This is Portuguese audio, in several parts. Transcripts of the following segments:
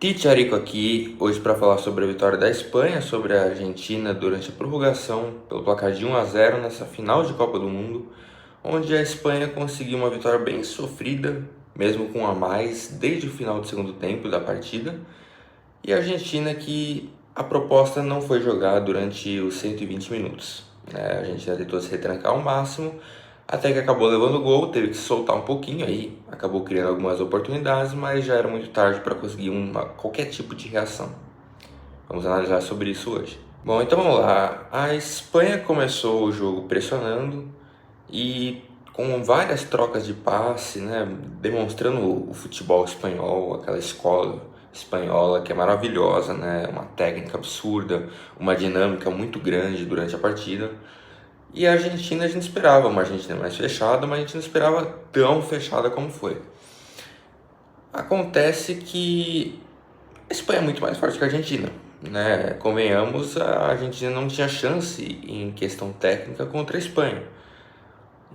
Ticarico aqui, hoje para falar sobre a vitória da Espanha sobre a Argentina durante a prorrogação pelo placar de 1-0 nessa final de Copa do Mundo, onde a Espanha conseguiu uma vitória bem sofrida, mesmo com um a mais, desde o final do segundo tempo da partida, e a Argentina que a proposta não foi jogar durante os 120 minutos. A Argentina tentou se retrancar ao máximo, até que acabou levando o gol, teve que se soltar um pouquinho aí, acabou criando algumas oportunidades, mas já era muito tarde para conseguir qualquer tipo de reação. Vamos analisar sobre isso hoje. Bom, então vamos lá. A Espanha começou o jogo pressionando e com várias trocas de passe, né, demonstrando o futebol espanhol, aquela escola espanhola que é maravilhosa, né, uma técnica absurda, uma dinâmica muito grande durante a partida. E a Argentina, a gente esperava uma Argentina mais fechada, mas a gente não esperava tão fechada como foi. Acontece que a Espanha é muito mais forte que a Argentina, né? Convenhamos, a Argentina não tinha chance em questão técnica contra a Espanha.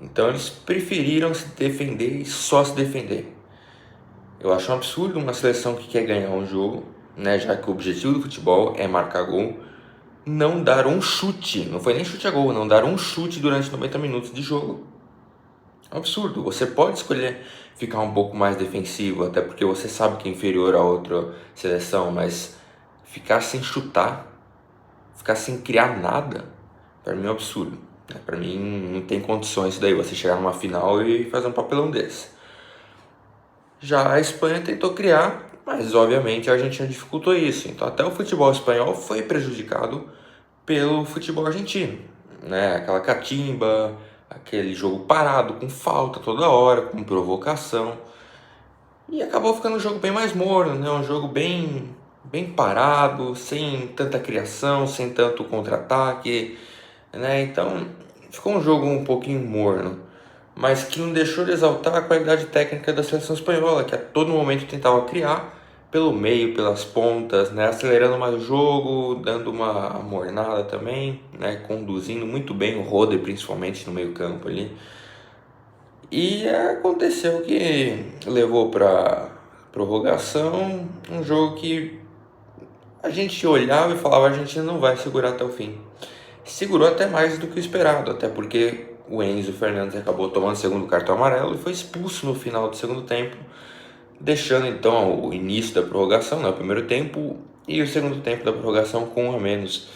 Então eles preferiram se defender e só se defender. Eu acho um absurdo uma seleção que quer ganhar um jogo, né? Já que o objetivo do futebol é marcar gol, não dar um chute, não foi nem chute a gol, não dar um chute durante 90 minutos de jogo. É um absurdo. Você pode escolher ficar um pouco mais defensivo, até porque você sabe que é inferior a outra seleção, mas ficar sem chutar, ficar sem criar nada, para mim é um absurdo. Para mim não tem condições isso daí, você chegar numa final e fazer um papelão desse. Já a Espanha tentou criar, mas obviamente a Argentina dificultou isso. Então até o futebol espanhol foi prejudicado pelo futebol argentino, né? Aquela catimba, aquele jogo parado com falta toda hora, com provocação. E acabou ficando um jogo bem mais morno, né? Um jogo bem parado, sem tanta criação, sem tanto contra-ataque, né? Então ficou um jogo um pouquinho morno, mas que não deixou de exaltar a qualidade técnica da seleção espanhola, que a todo momento tentava criar pelo meio, pelas pontas, né, acelerando mais o jogo, dando uma amornada também, né, conduzindo muito bem o Rodri, principalmente no meio-campo ali. E aconteceu que levou para prorrogação, um jogo que a gente olhava e falava: a Argentina não vai segurar até o fim. Segurou até mais do que o esperado, até porque o Enzo Fernandes acabou tomando o segundo cartão amarelo e foi expulso no final do segundo tempo, deixando então o início da prorrogação, né, o primeiro tempo e o segundo tempo da prorrogação com um a menos.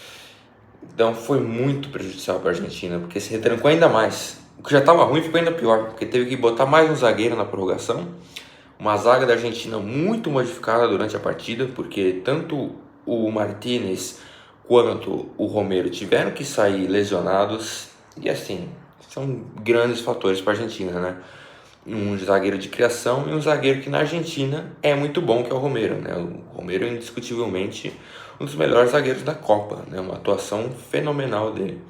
Então foi muito prejudicial para a Argentina, porque se retrancou ainda mais. O que já estava ruim ficou ainda pior, porque teve que botar mais um zagueiro na prorrogação, uma zaga da Argentina muito modificada durante a partida, porque tanto o Martínez quanto o Romero tiveram que sair lesionados, e assim, são grandes fatores para a Argentina, né? Um zagueiro de criação e um zagueiro que na Argentina é muito bom, que é o Romero, né? O Romero é indiscutivelmente um dos melhores zagueiros da Copa, né? Uma atuação fenomenal dele.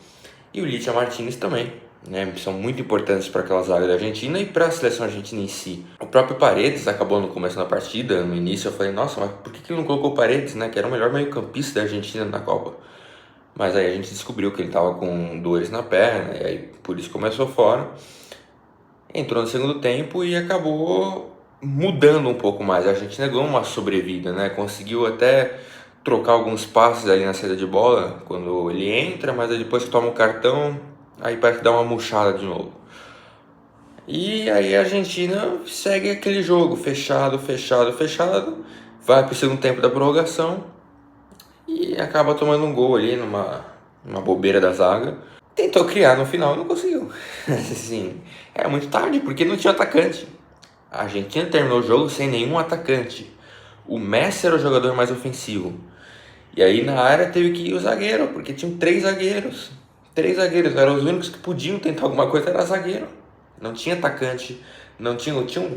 E o Licha Martínez também, né? São muito importantes para aquela zaga da Argentina e para a seleção argentina em si. O próprio Paredes acabou no começo da partida, no início eu falei: nossa, mas por que ele não colocou o Paredes, né? Que era o melhor meio-campista da Argentina na Copa. Mas aí a gente descobriu que ele estava com dores na perna, e aí por isso começou fora. Entrou no segundo tempo e acabou mudando um pouco mais. A Argentina ganhou uma sobrevida, né? Conseguiu até trocar alguns passes ali na saída de bola quando ele entra, mas aí depois que toma o cartão, aí parece que dá uma murchada de novo. E aí a Argentina segue aquele jogo fechado, fechado, fechado, vai para o segundo tempo da prorrogação e acaba tomando um gol ali numa bobeira da zaga. Tentou criar no final e não conseguiu. Assim, era muito tarde porque não tinha atacante. A Argentina terminou o jogo sem nenhum atacante. O Messi era o jogador mais ofensivo. E aí na área teve que ir o zagueiro, porque tinham três zagueiros. Três zagueiros, eram os únicos que podiam tentar alguma coisa, era zagueiro. Não tinha atacante, não tinha, tinha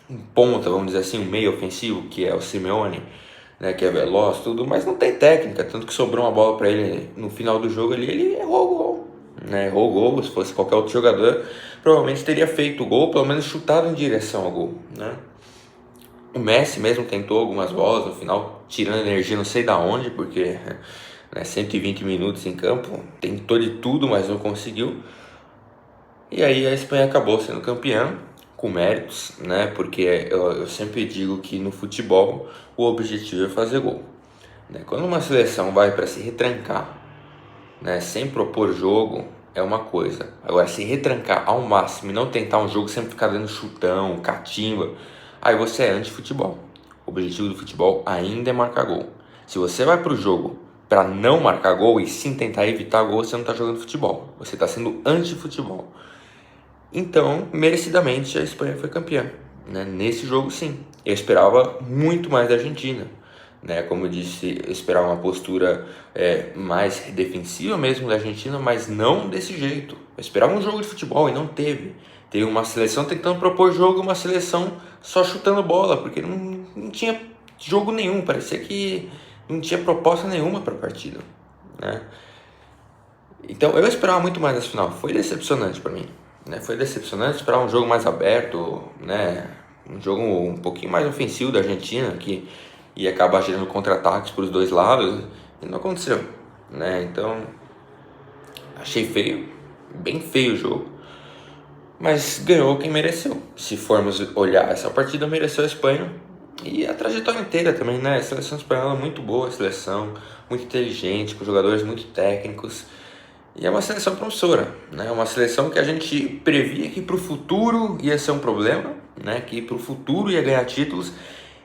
um ponta, vamos dizer assim, um meio ofensivo, que é o Simeone, né, que é veloz, tudo, mas não tem técnica, tanto que sobrou uma bola para ele no final do jogo ali, ele errou o gol, né, errou o gol. Se fosse qualquer outro jogador, provavelmente teria feito o gol, pelo menos chutado em direção ao gol, né. O Messi mesmo tentou algumas bolas no final, tirando energia não sei da onde, porque, né, 120 minutos em campo, tentou de tudo, mas não conseguiu. E aí a Espanha acabou sendo campeã, com méritos, né? Porque eu sempre digo que no futebol o objetivo é fazer gol, né? Quando uma seleção vai para se retrancar, né, sem propor jogo, é uma coisa. Agora, se retrancar ao máximo e não tentar um jogo, sempre ficar dando chutão, catimba, aí você é anti-futebol. O objetivo do futebol ainda é marcar gol. Se você vai para o jogo para não marcar gol e sim tentar evitar gol, você não está jogando futebol. Você está sendo anti-futebol. Então, merecidamente, a Espanha foi campeã, né? Nesse jogo, sim. Eu esperava muito mais da Argentina, né? Como eu disse, eu esperava uma postura mais defensiva mesmo da Argentina, mas não desse jeito. Eu esperava um jogo de futebol e não teve. Teve uma seleção tentando propor jogo e uma seleção só chutando bola, porque não tinha jogo nenhum. Parecia que não tinha proposta nenhuma para a partida, né? Então, eu esperava muito mais nessa final. Foi decepcionante para mim, né? Foi decepcionante esperar um jogo mais aberto, né? Um jogo um pouquinho mais ofensivo da Argentina, que ia acabar gerando contra-ataques para os dois lados, e não aconteceu, né? Então, achei feio, bem feio o jogo, mas ganhou quem mereceu. Se formos olhar essa partida, mereceu a Espanha e a trajetória inteira também, né? A seleção espanhola é muito boa, a seleção muito inteligente, com jogadores muito técnicos. E é uma seleção promissora, né? Uma seleção que a gente previa que para o futuro ia ser um problema, né? Que para o futuro ia ganhar títulos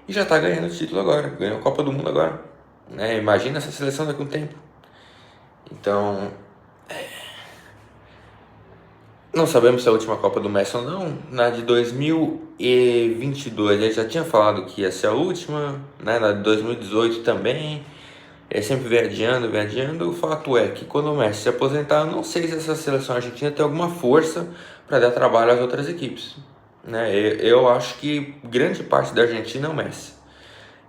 e já está ganhando título agora, ganhou a Copa do Mundo agora, né? Imagina essa seleção daqui a um tempo. Então, não sabemos se é a última Copa do Messi ou não. Na de 2022 ele já tinha falado que ia ser a última, né? Na de 2018 também. Ele sempre vem adiando, vem adiando. O fato é que quando o Messi se aposentar, eu não sei se essa seleção argentina tem alguma força para dar trabalho às outras equipes, né? Eu acho que grande parte da Argentina é o Messi.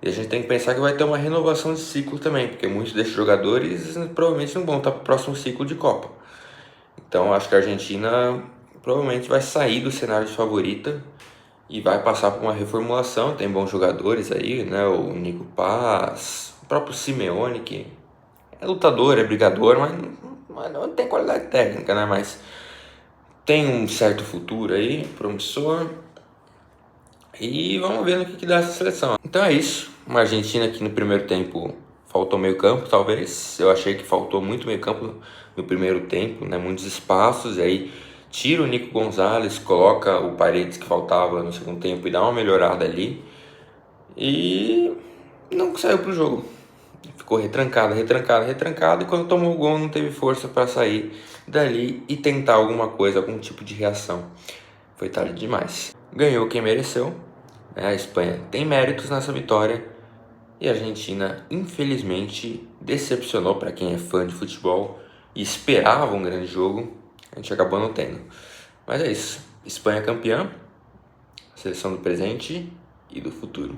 E a gente tem que pensar que vai ter uma renovação de ciclo também, porque muitos desses jogadores provavelmente não vão estar para o próximo ciclo de Copa. Então acho que a Argentina provavelmente vai sair do cenário de favorita e vai passar por uma reformulação. Tem bons jogadores aí, né? O Nico Paz, o próprio Simeone, que é lutador, é brigador, mas não tem qualidade técnica, né? Mas tem um certo futuro aí, promissor. E vamos ver no que dá essa seleção. Então é isso. Uma Argentina que no primeiro tempo faltou meio campo, talvez. Eu achei que faltou muito meio campo no primeiro tempo, né? Muitos espaços. E aí tira o Nico Gonzalez, coloca o Paredes que faltava no segundo tempo e dá uma melhorada ali. E não saiu pro jogo. Ficou retrancado. E quando tomou o gol não teve força para sair dali e tentar alguma coisa, algum tipo de reação. Foi tarde demais. Ganhou quem mereceu, né? A Espanha tem méritos nessa vitória e a Argentina, infelizmente, decepcionou para quem é fã de futebol e esperava um grande jogo. A gente acabou não tendo. Mas é isso. Espanha campeã, seleção do presente e do futuro.